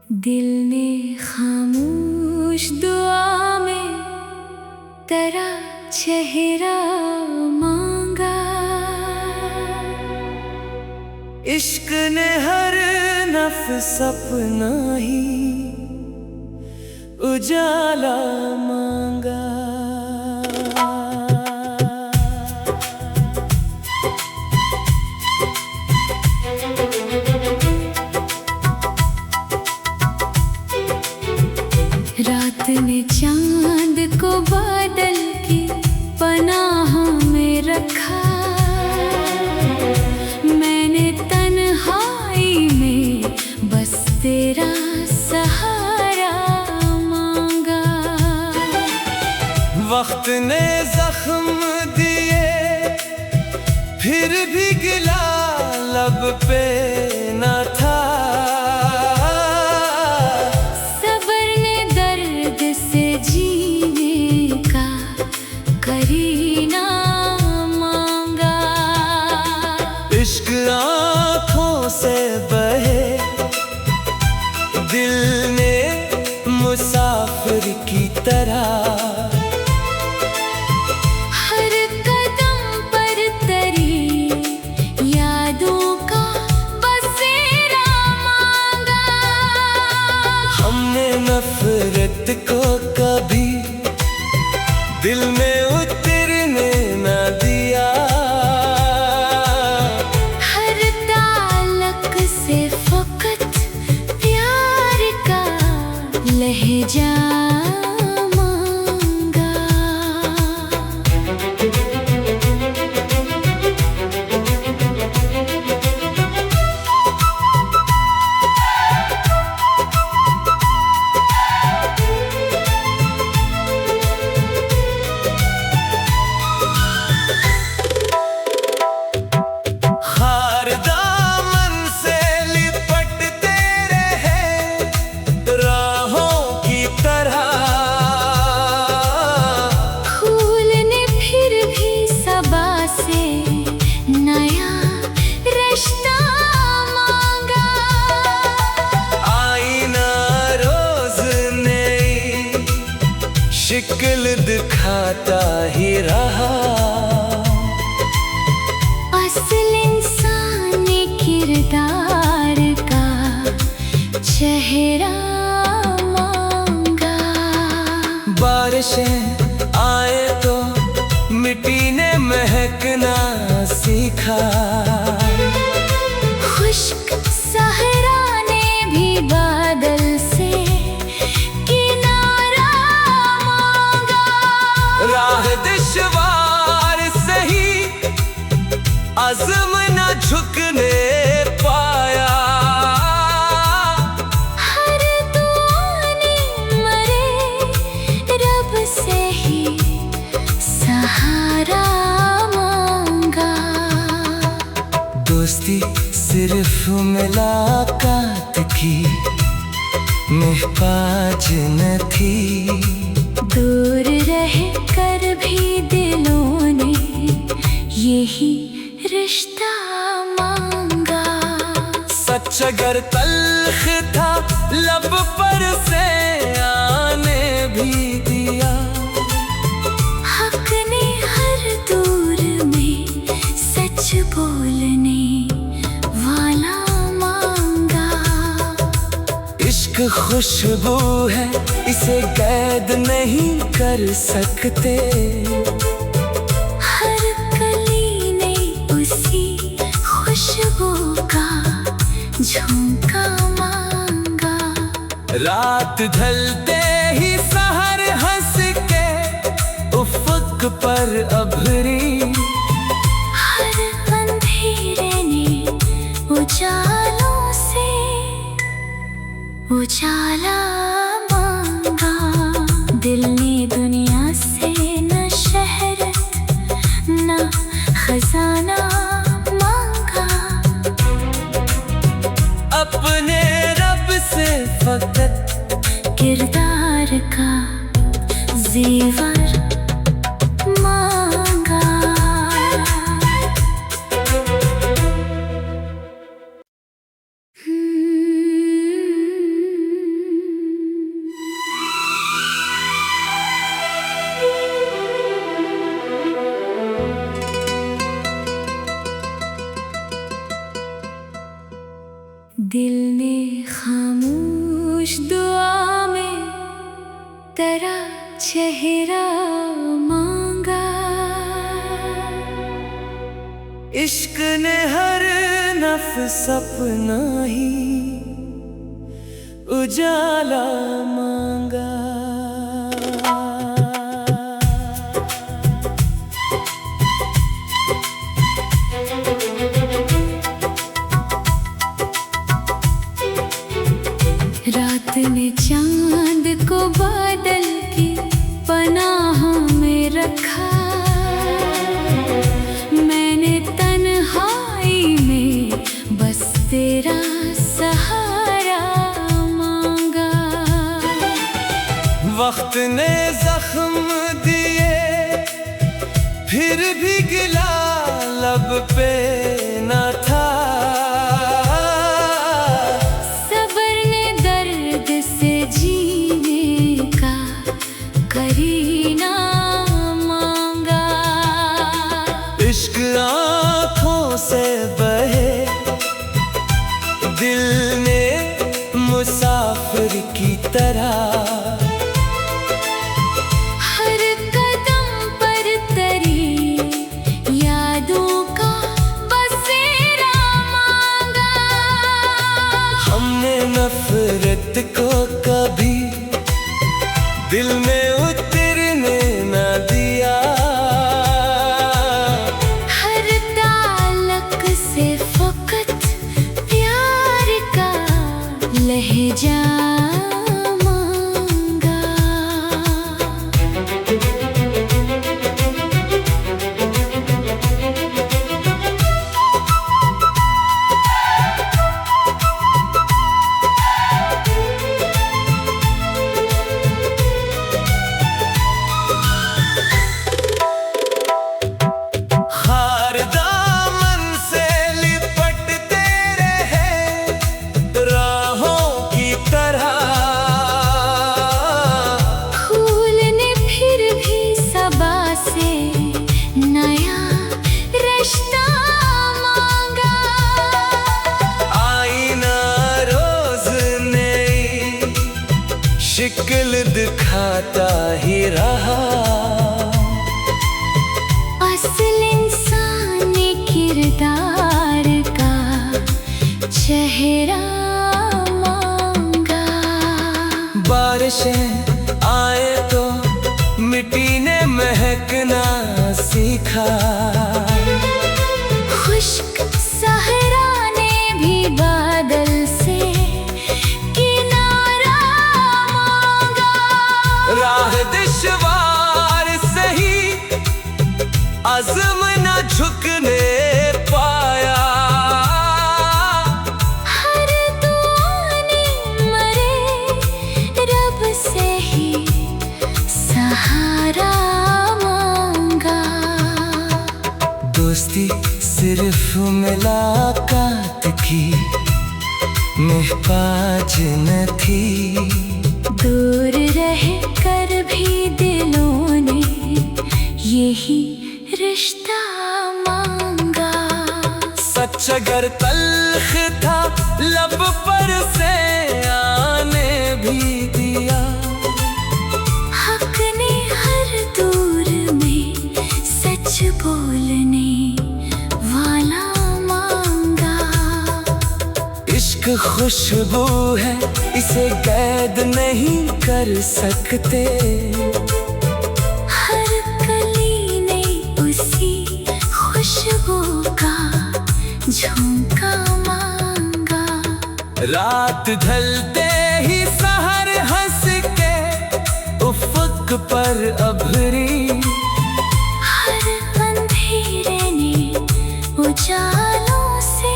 दिल ने खामोश दुआ में तेरा चेहरा मांगा। इश्क ने हर नफ्स सपना ही उजाला मांगा। रात ने चांद को बादल की पनाह में रखा। मैंने तन्हाई में बस तेरा सहारा मांगा। वक्त ने जख्म दिए फिर भी गिला लब पे न था। जीने का करीना मांगा। इश्क आँखों से बहे दिल ने मुसाफिर की तरह। हर कदम पर तेरी यादों का बसेरा मांगा। हमने नफरत को कभी दिल में उतरने न दिया। हर ताल्लुक से फकत प्यार का लहजा मांगा। शिकल दिखाता ही रहा। असल इंसानी किरदार का चेहरा मांगा। बारिशें आए तो मिट्टी ने महकना सीखा। खुश्क सहरा ने भी बादल से किनारा मांगा। राह दुश्वार सही अज़्म न झुकने पाया। हर दुआ ने मरे रब से ही सहारा मांगा। दोस्ती सिर्फ मुलाकात की महताज न थी। दूर रह कर भी दिलों ने यही रिश्ता मांगा। सच अगर तल्ख था लब पर से आने भी दिया। हक ने हर दूर में सच बोलने वाला मांगा। इश्क खुशबू है इसे कैद नहीं कर सकते। हर कली ने उसी खुशबू का झोंका मांगा। रात ढलते ही सहर हंस के उफ़क़ पर अभरी। हर अंधेरे ने उजालों से उजाला मांगा। दिल ने दुनिया से न शहरत न खजाना मांगा। अपने रब से फकत किरदार का ज़ेवर मांगा। खामोश दुआ में तेरा चेहरा मांगा। इश्क ने हर नफ्स अपना ही उजाला मांगा। रात ने चांद को बादल की पनाह में रखा। मैंने तन्हाई में बस तेरा सहारा मांगा। वक्त ने जख्म दिए फिर भी गिला लब पे न था। करीना मांगा। इश्क आँखों से बहे दिल ने मुसाफिर की तरह। हर कदम पर तेरी यादों का बसेरा मांगा। हमने नफरत को कभी दिल में उतरने न दिया। हर ताल्लुक से फकत प्यार का लहजा मांगा। शिकल दिखाता ही रहा। असल इंसानी किरदार का चेहरा मांगा। बारिशें आए तो मिट्टी ने महकना सीखा। खुश्क सहरा ने भी बादल से किनारा मांगा। राह दुश्वार सही अज़्म न झुकने पाया। हर दुआ ने मरे रब से ही सहारा मांगा। दोस्ती सिर्फ मुलाकात की महताज न थी। दूर रह कर भी दिलों ने यही रिश्ता मांगा। सच अगर तल्ख था लब पर से आने भी दिया। हक ने हर दूर में सच बोलने वाला मांगा। इश्क खुशबू है इसे कैद नहीं कर सकते। हर कली ने उसी खुशबू का झोंका मांगा। रात ढलते ही सहर हंस के उफ़क़ पर अभरी। हर अंधेरे ने उजालों से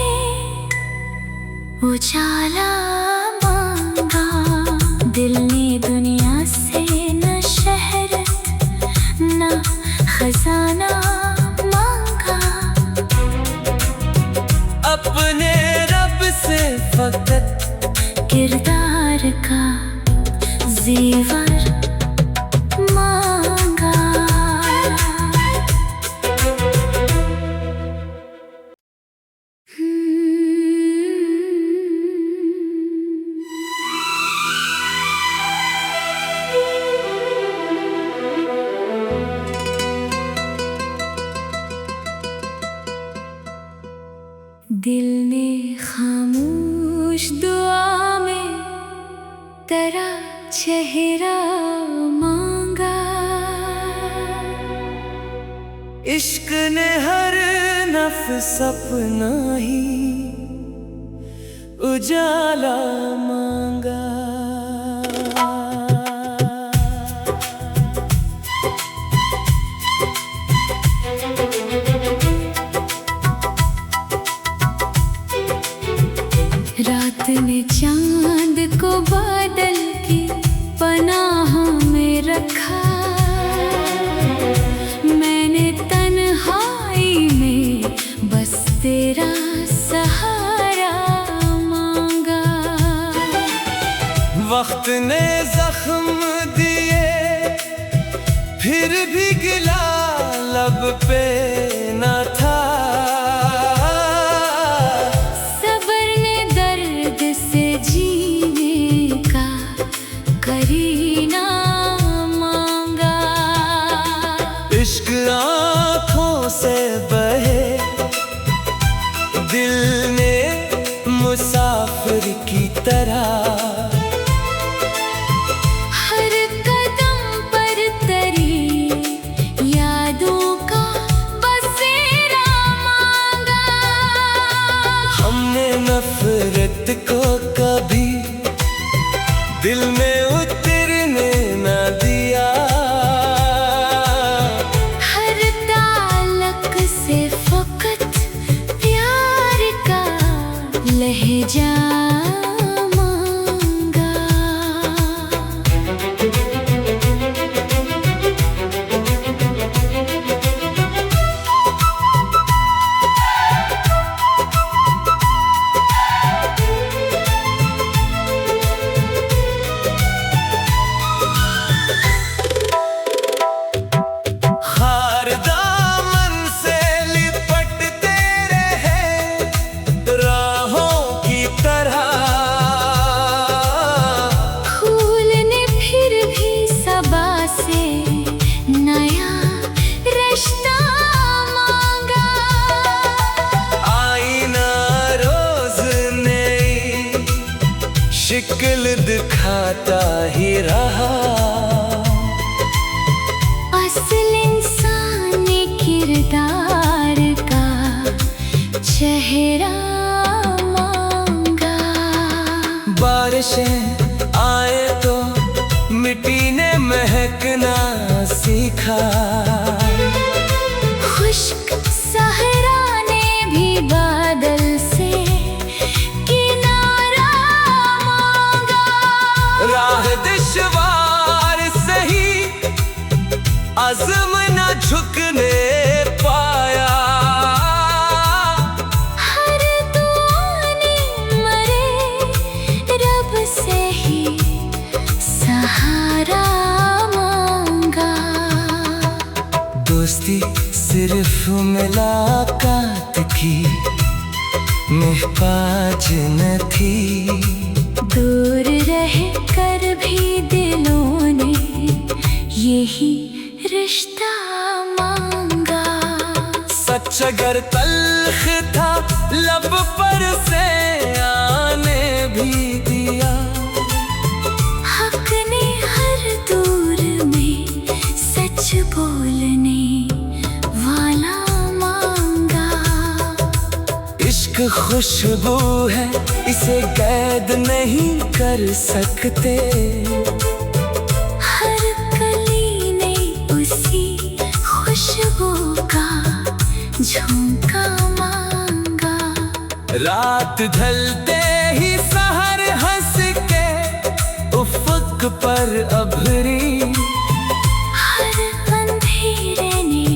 उजाला मांगा। दिल ने दुनिया से न शहरत न खजाना मांगा। अपने रब से फकत किरदार का ज़ेवर मांगा। तेरा चेहरा मांगा। इश्क ने हर नफ्स सपना ही उजाला मांगा। रात ने चांद को बादल की पनाह में रखा। मैंने तन्हाई में बस तेरा सहारा मांगा। वक्त ने जख्म दिए फिर भी गिला लब पे न था। इश्क आँखों से बहे दिल ने मुसाफिर की तरह। हर कदम पर तेरी यादों का बसेरा मांगा। हमने नफरत को कभी दिल में उतरने न दिया। लहजा मांगा। हार दामन से लिपटते रहे राहों की तरह। फूल ने फिर भी सबा से नया रिश्ता मांगा। आईना रोज नई शिक्ल दिखाता ही रहा। असल इंसान किरदार का चेहरा मांगा। बारिशें आए तो मिट्टी ने महकना सीखा। खुश्क सहरा ने भी बादल से किनारा मांगा। राह दुश्वार सही अज़्म न झुकने पाया। हर दुआ ने मरे रब से ही सहारा मांगा। दोस्ती सिर्फ मुलाकात की महताज न थी। दूर रह कर भी दिलों ने यही रिश्ता मांगा। सच अगर तल्ख था लब पर से आने भी दिया। हक ने हर दूर में सच बोलने वाला मांगा। इश्क खुशबू है इसे कैद नहीं कर सकते। हर कली ने उसी खुशबू का झोंका मांगा। रात ढलते ही सहर हंस के उफ़क़ पर अभरी। हर अंधेरे ने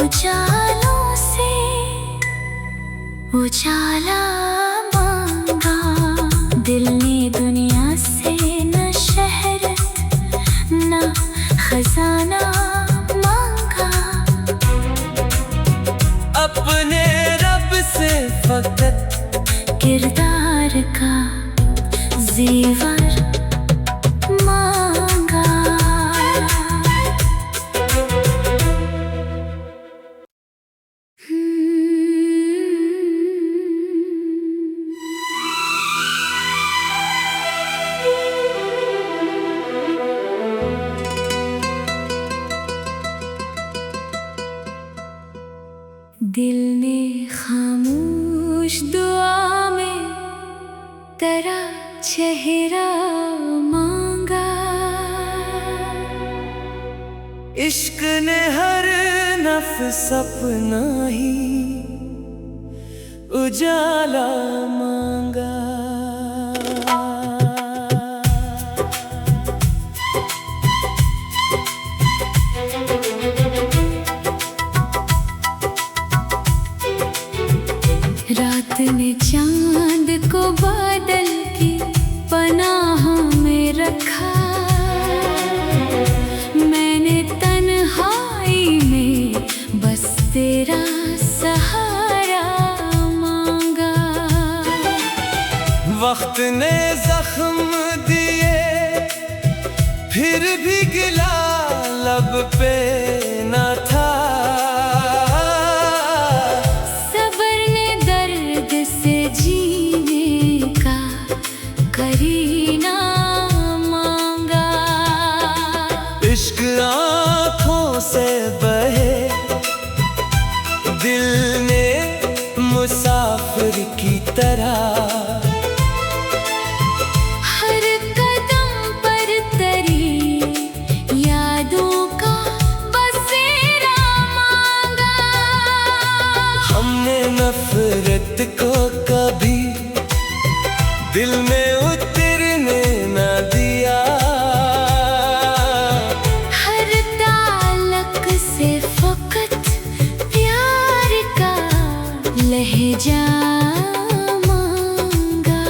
उजालों से उजाला मांगा। दिल ने दुनिया से न शहरत न खजाना मांगा। अपने रब से फकत किरदार का ज़ेवर मांगा। मांगा। इश्क ने हर नफ्स सपना ही उजाला मांगा। रात ने चांद को बादल की पनाहों में रखा। मैंने तन्हाई में बस तेरा सहारा मांगा। वक्त ने जख्म दिए फिर भी गिला लब पे न था। जीने का करीना मांगा। इश्क आँखों से बहे दिल ने मुसाफिर की तरह। हर कदम पर तरी यादों का बसेरा मांगा। हमने नफरत को कभी दिल में उतरने न दिया। हर ताल्लुक से फकत प्यार का लहजा मांगा।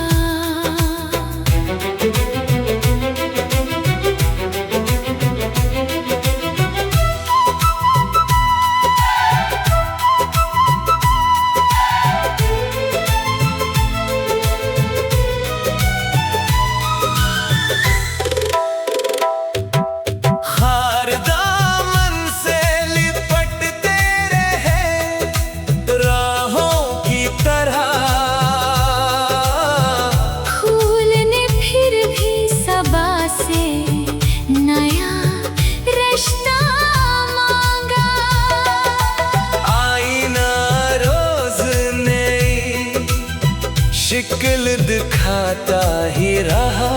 शिकल दिखाता ही रहा।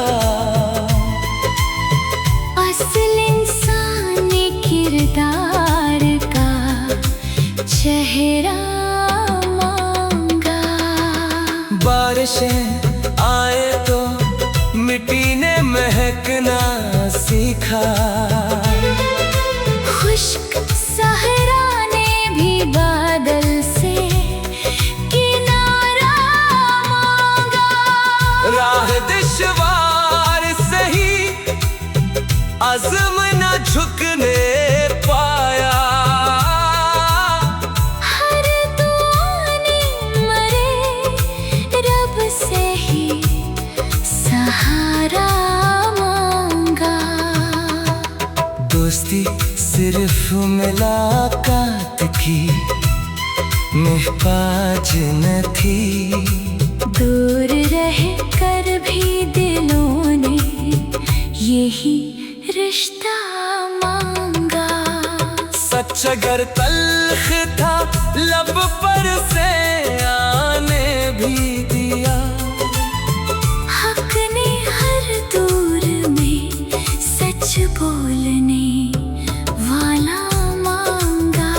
असल इंसान किरदार का चेहरा मांगा। बारिशें आए तो मिट्टी ने महकना सीखा। खुश्क सहरा ने भी बादल से किनारा मांगा। राह दुश्वार सही अज़्म न झुकने पाया। हर दुआ ने मरे रब से ही सहारा मांगा। दोस्ती सिर्फ मुलाकात की महताज न थी। दूर रह कर भी दिलों ने यही रिश्ता मांगा। सच अगर तल्ख था लब पर से आने भी दिया। हक ने हर दूर में सच बोलने वाला मांगा।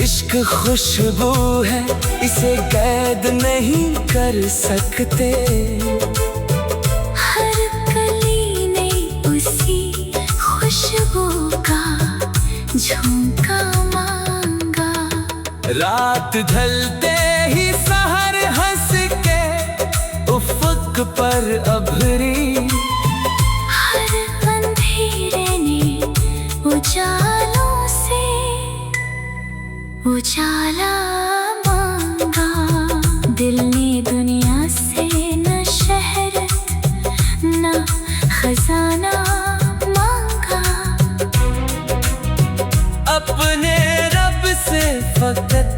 इश्क खुशबू है इसे कैद नहीं कर सकते। हर कली ने उसी खुशबू का झोंका मांगा। रात ढलते ही सहर हंस के उफ़क़ पर अभरी। हर अंधेरे ने उजालों से उजाला मांगा। दिल ने दुनिया से न शहरत न खजाना मांगा। अपने रब से फकत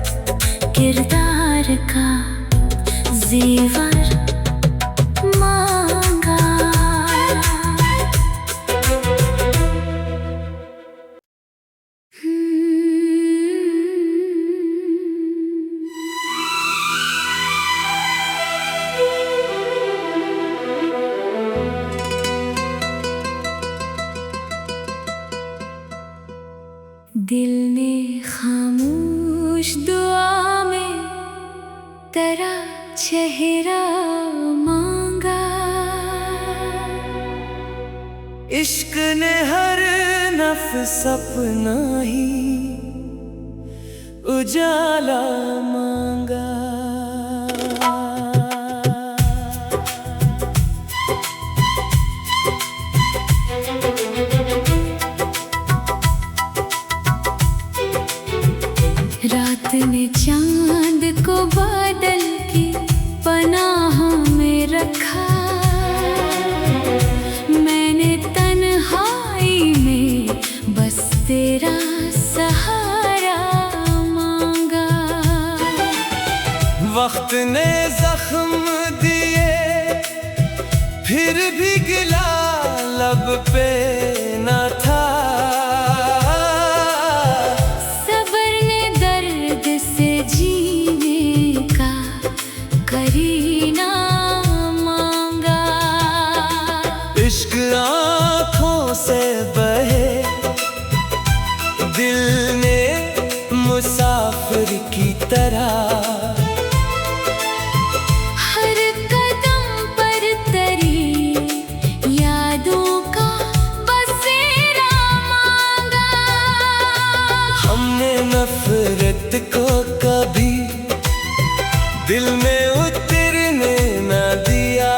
किरदार का ज़ेवर मांगा। दिल ने खामोश दुआ में तेरा चेहरा मांगा। इश्क ने हर नफ्स सपना ही उजाला मांगा। रात ने चांद को बादल की पनाह में रखा। मैंने तन्हाई में बस तेरा सहारा मांगा। वक्त ने जख्म दिए फिर भी गिला लब पे न था। जीने का करीना मांगा। इश्क आँखों से बहे दिल ने मुसाफिर की तरह। हर कदम पर तेरी यादों का बसेरा मांगा। हमने नफरत को कभी दिल में उतरने न दिया।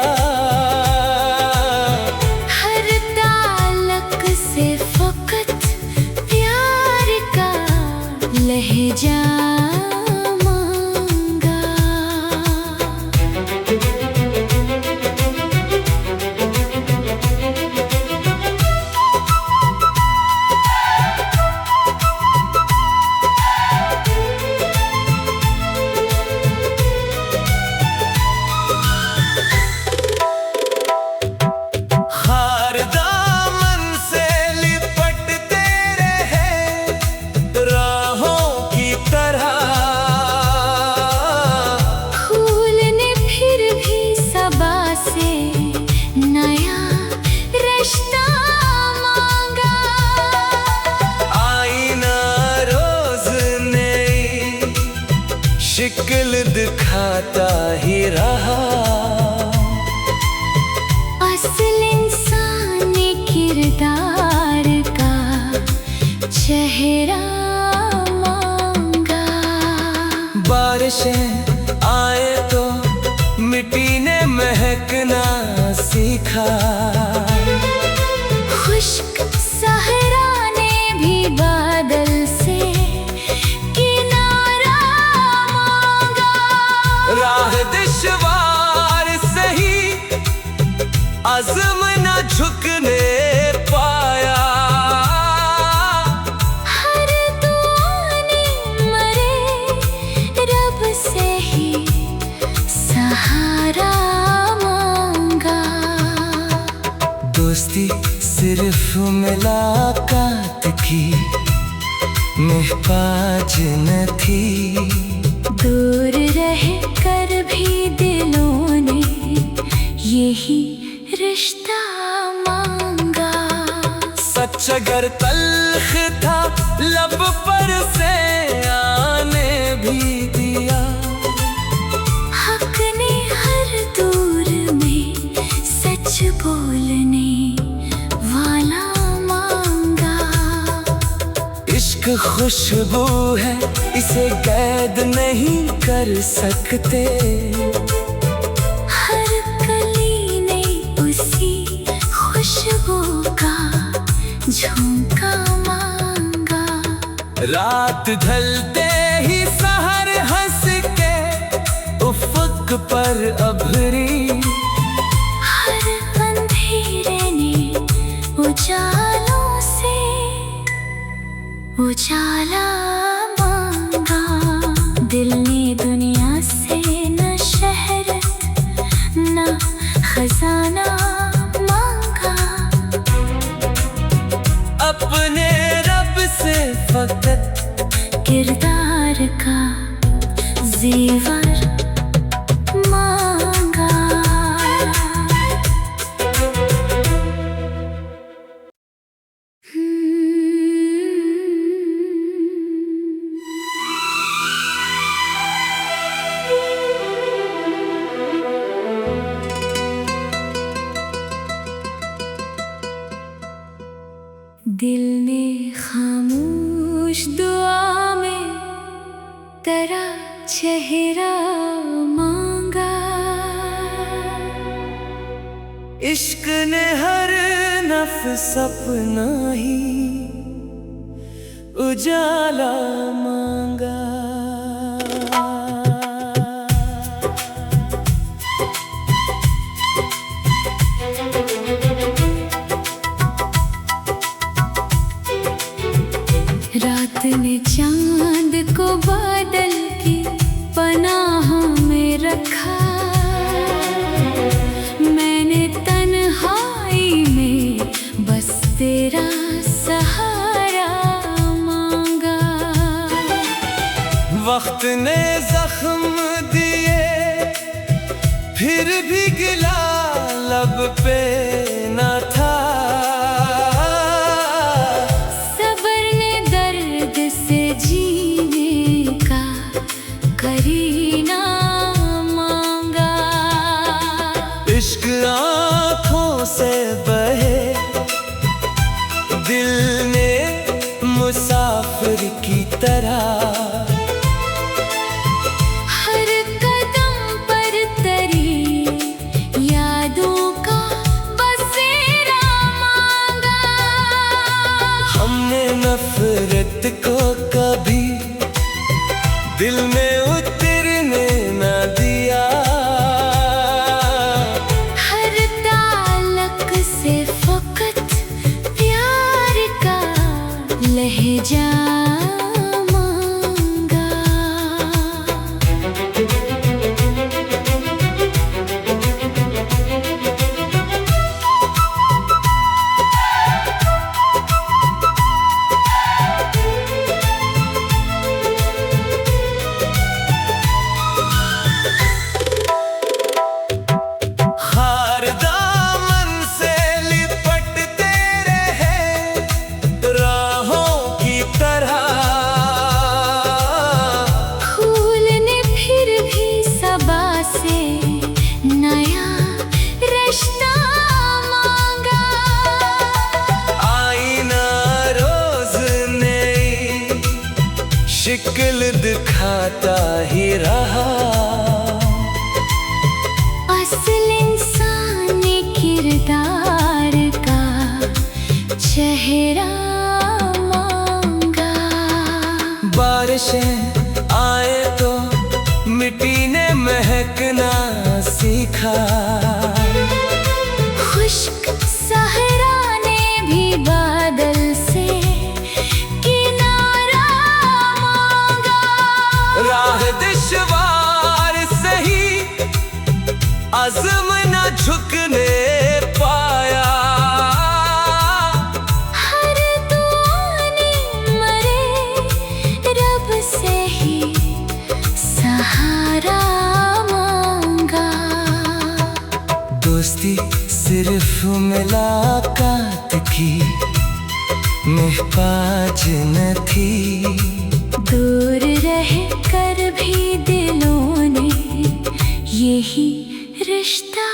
हर ताल्लुक से फकत प्यार का लहजा मांगा। शिकल दिखाता ही रहा। असल इंसानी किरदार का चेहरा मांगा। बारिशें आए तो मिट्टी ने महकना सीखा। खुश्क सहरा ने भी बादल से किनारा मांगा। राह दुश्वार सही अज़्म न झुकने पाया। हर दुआ ने मरे रब से ही सहारा मांगा। दोस्ती सिर्फ मुलाकात की महताज न थी। दूर रह कर भी दिलों ने यही रिश्ता मांगा। सच अगर तल्ख था लब पर से आने भी दिया। हक ने हर दूर में सच बोलने वाला मांगा। इश्क खुशबू है इसे कैद नहीं कर सकते। हर कली ने उसी खुशबू का झोंका मांगा। रात ढलते ही सहर हंस के उफ़क़ पर अभरी। हर अंधेरे ने उजालों से उजाला मांगा। दिल ने दुनिया से न शहरत न खजाना मांगा। अपने रब से फकत किरदार का ज़ेवर मांगा। दिल ने खामोश दुआ में तेरा चेहरा मांगा। इश्क ने हर नफ्स सपना ही उजाला मांगा। रात ने चांद को बादल की पनाह में रखा। मैंने तन्हाई में बस तेरा सहारा मांगा। वक्त ने जख्म दिए फिर भी गिला लब पे न था। जीने का करीना मांगा। इश्क आँखों से बहे दिल ने मुसाफिर की तरह। हर कदम पर तेरी यादों का बसेरा मांगा। हमने नफरत को कभी दिल में उतरने न दिया। हर ताल्लुक से फकत प्यार का लहजा मांगा। शिकल दिखाता ही रहा। असल इंसानी किरदार का चेहरा मांगा। बारिशें आए तो मिट्टी ने महकना सीखा। खुश्क सहरा ने भी बादल से किनारा मांगा। राह दुश्वार सही अज़्म न झुकने पाया। हर दुआ ने मरे रब से ही सहारा मांगा। दोस्ती सिर्फ मुलाकात की महताज न थी। दूर रह कर भी दिलों ने यही रिश्ता